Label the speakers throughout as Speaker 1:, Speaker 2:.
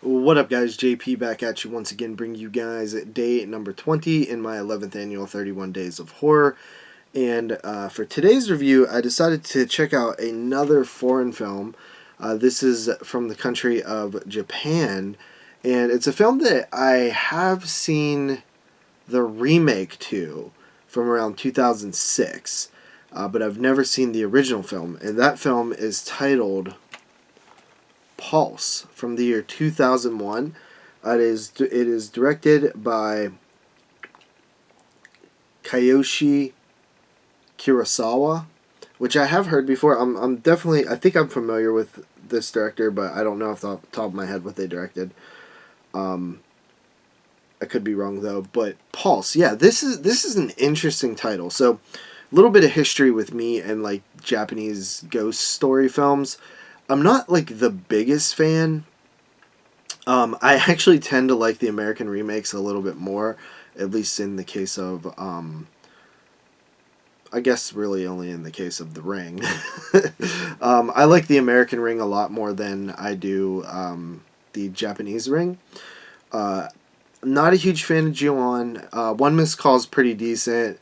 Speaker 1: What up, guys? JP back at you once again, bringing you guys day number 20 in my 11th annual 31 Days of Horror. And for today's review, I decided to check out another foreign film. This is from the country of Japan, and it's a film that I have seen the remake to from around 2006, but I've never seen the original film, and that film is titled Pulse from the year 2001. It is directed by Kiyoshi Kurosawa, which I have heard before. I think I'm familiar with this director, but I don't know off the top of my head what they directed. I could be wrong though. But Pulse, yeah, this is an interesting title. So, a little bit of history with me and like Japanese ghost story films. I'm not like the biggest fan. I actually tend to like the American remakes a little bit more, at least in the case of, I guess really only in the case of The Ring. I like the American Ring a lot more than I do the Japanese Ring. Not a huge fan of Ju-on. One Missed Call is pretty decent.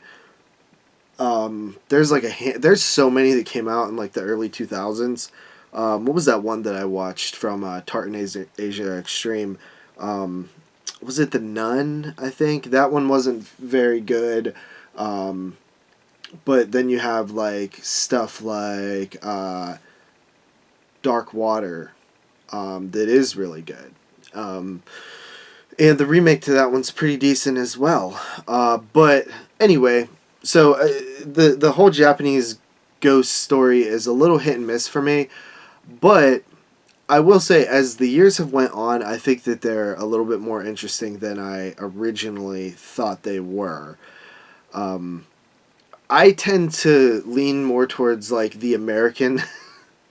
Speaker 1: There's so many that came out in like the early 2000s. What was that one that I watched from Tartan Asia Extreme? Was it The Nun, I think? That one wasn't very good. But then you have like stuff like Dark Water that is really good. And the remake to that one's pretty decent as well. But anyway, so the whole Japanese ghost story is a little hit and miss for me. But I will say, as the years have went on, I think that they're a little bit more interesting than I originally thought they were. I tend to lean more towards like the American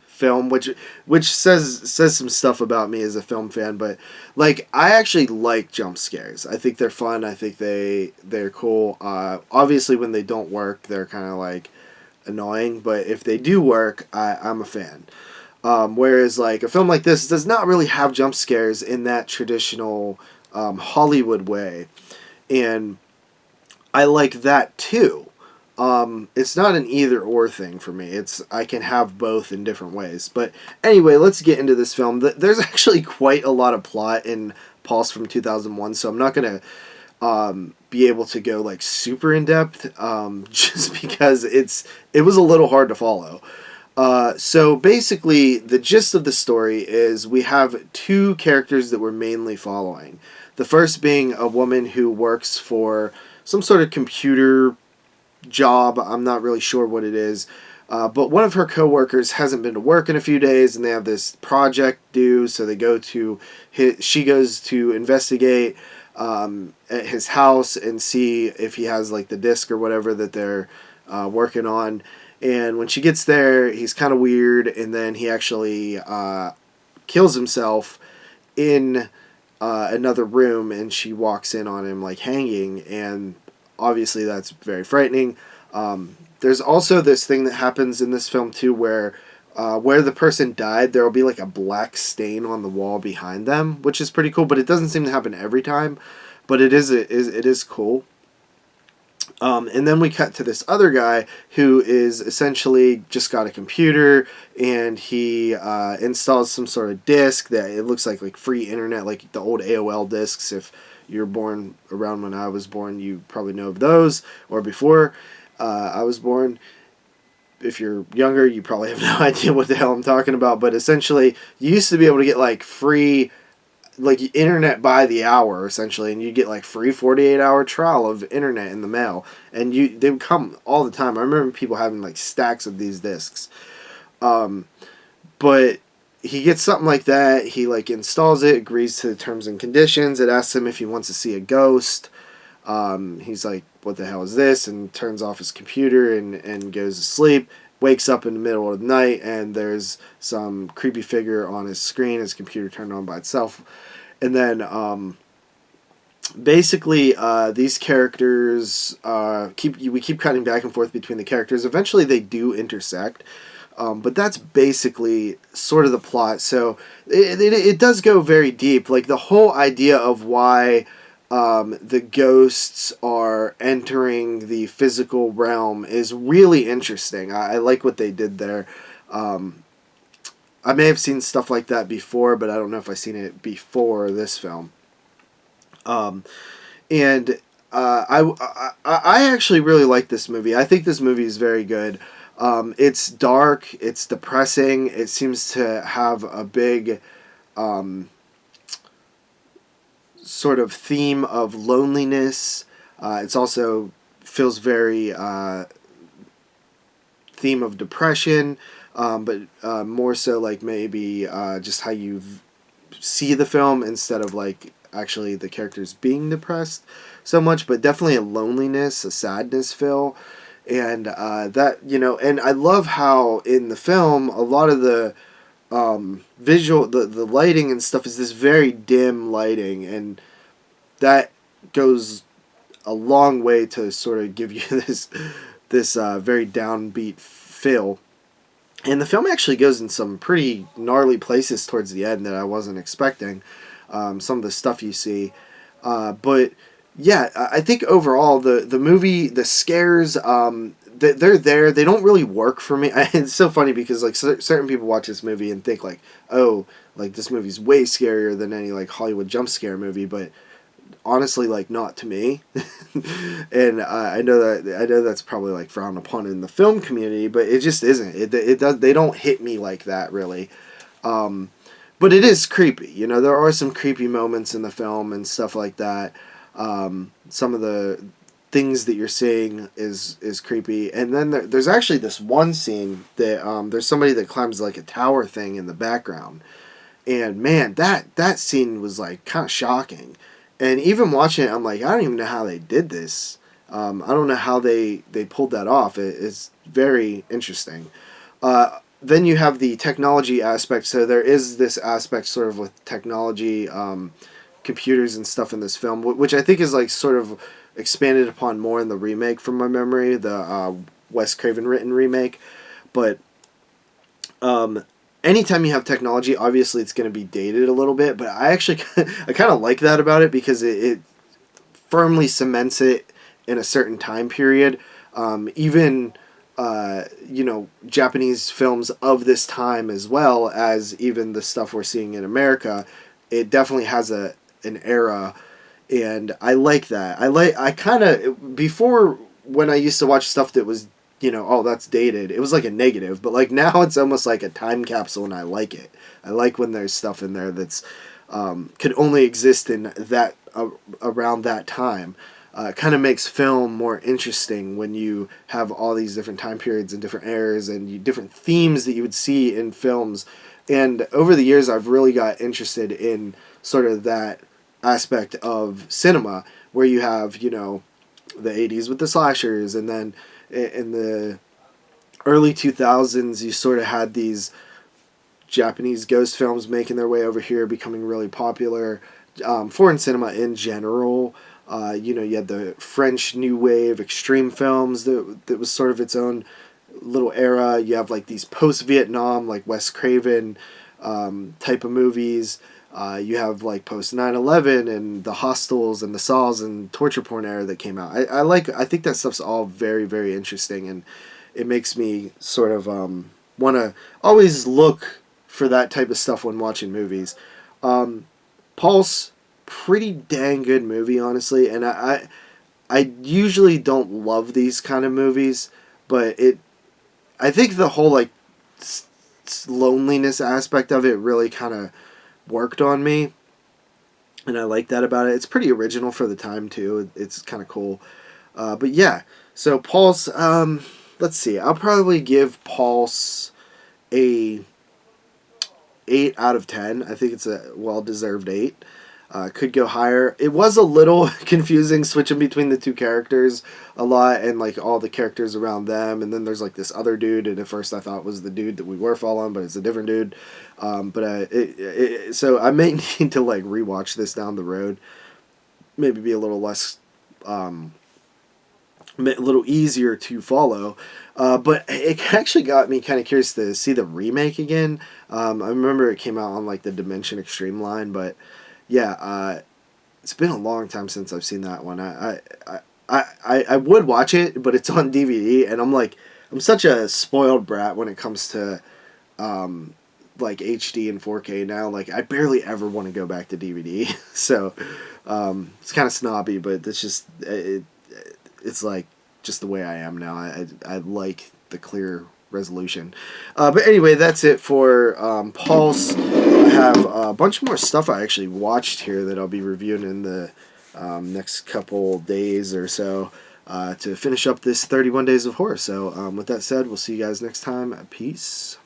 Speaker 1: film, which says some stuff about me as a film fan. But like, I actually like jump scares. I think they're fun. I think they're cool. Obviously, when they don't work, they're kind of like annoying. But if they do work, I'm a fan. Whereas like a film like this does not really have jump scares in that traditional Hollywood way, and I like that too. It's not an either or thing for me. I can have both in different ways. But anyway, let's get into this film. There's actually quite a lot of plot in Pulse from 2001, so I'm not gonna be able to go like super in depth, just because it was a little hard to follow. So basically, the gist of the story is we have two characters that we're mainly following. The first being a woman who works for some sort of computer job. I'm not really sure what it is. But one of her coworkers hasn't been to work in a few days, and they have this project due, so she goes to investigate at his house and see if he has like the disc or whatever that they're working on. And when she gets there, he's kind of weird, and then he actually kills himself in another room, and she walks in on him like hanging, and obviously that's very frightening. There's also this thing that happens in this film too, where the person died, there will be like a black stain on the wall behind them, which is pretty cool. But it doesn't seem to happen every time. But it is cool. And then we cut to this other guy who is essentially just got a computer, and he installs some sort of disc that it looks like free internet, like the old AOL discs. If you're born around when I was born, you probably know of those, or before I was born. If you're younger, you probably have no idea what the hell I'm talking about. But essentially, you used to be able to get like free like internet by the hour essentially, and you get like free 48-hour trial of internet in the mail, and they would come all the time. I remember people having like stacks of these discs. But he gets something like that, he like installs it, agrees to the terms and conditions. It asks him if he wants to see a ghost. He's like, what the hell is this, and turns off his computer and goes to sleep. Wakes up in the middle of the night, and there's some creepy figure on his screen. His computer turned on by itself. And then basically these characters we keep cutting back and forth between the characters. Eventually they do intersect. But that's basically sort of the plot. So it does go very deep. Like the whole idea of why the ghosts are entering the physical realm is really interesting. I like what they did there. Um, I may have seen stuff like that before, but I don't know if I've seen it before this film. Um, and I actually really like this movie. I think this movie is very good. It's dark. It's depressing. It seems to have a big sort of theme of loneliness. It's also feels very theme of depression, but more so like maybe just how you see the film instead of like actually the characters being depressed so much, but definitely a loneliness, a sadness feel. And that, and I love how in the film a lot of the visual, the lighting and stuff is this very dim lighting, and that goes a long way to sort of give you this very downbeat feel. And the film actually goes in some pretty gnarly places towards the end that I wasn't expecting. Some of the stuff you see, but yeah, I think overall the movie, the scares, they're there. They don't really work for me. It's so funny because like certain people watch this movie and think like, oh, like this movie's way scarier than any like Hollywood jump scare movie, but honestly, like not to me. And I know that's probably like frowned upon in the film community, but it just isn't. It does, they don't hit me like that really. Um, but it is creepy. There are some creepy moments in the film and stuff like that. Some of the things that you're seeing is creepy, and then there's actually this one scene that there's somebody that climbs like a tower thing in the background, and man, that scene was like kind of shocking. And even watching it, I'm like, I don't even know how they did this. I don't know how they pulled that off. It's very interesting. Then you have the technology aspect. So there is this aspect sort of with technology, computers and stuff in this film, which I think is like sort of expanded upon more in the remake from my memory, the Wes Craven written remake. But um, anytime you have technology, obviously it's going to be dated a little bit, but I actually I kind of like that about it because it firmly cements it in a certain time period. Even Japanese films of this time as well as even the stuff we're seeing in America, it definitely has an era, and I like that. I kind of before when I used to watch stuff that was oh, that's dated. It was like a negative, but like now it's almost like a time capsule, and I like it. I like when there's stuff in there that's could only exist in that around that time. It kind of makes film more interesting when you have all these different time periods and different eras and different themes that you would see in films. And over the years, I've really got interested in sort of that aspect of cinema where you have the 80s with the slashers, and then in the early 2000s you sort of had these Japanese ghost films making their way over here, becoming really popular. Foreign cinema in general, you had the French New Wave extreme films that was sort of its own little era. You have like these post-Vietnam, like Wes Craven type of movies. You have like post 9/11 and the Hostels and the Saws and torture porn era that came out. I think that stuff's all very, very interesting, and it makes me sort of want to always look for that type of stuff when watching movies. Pulse, pretty dang good movie, honestly, and I usually don't love these kind of movies, but I think the whole like loneliness aspect of it really kind of worked on me, and I like that about it. It's pretty original for the time too. It's kind of cool. But yeah, so Pulse. Let's see. I'll probably give Pulse a 8 out of 10. I think it's a well-deserved 8. Could go higher. It was a little confusing switching between the two characters a lot, and like all the characters around them, and then there's like this other dude, and at first I thought it was the dude that we were following, but it's a different dude. So I may need to like rewatch this down the road, maybe be a little less a little easier to follow. But it actually got me kind of curious to see the remake again. I remember it came out on like the Dimension Extreme line, but yeah, it's been a long time since I've seen that one. I would watch it, but it's on DVD, and I'm such a spoiled brat when it comes to like HD and 4K now. Like I barely ever want to go back to DVD, so it's kind of snobby, but it's like just the way I am now. I like the clear resolution. But anyway, that's it for Pulse. I have a bunch more stuff I actually watched here that I'll be reviewing in the next couple days or so to finish up this 31 Days of Horror. So with that said, we'll see you guys next time. Peace.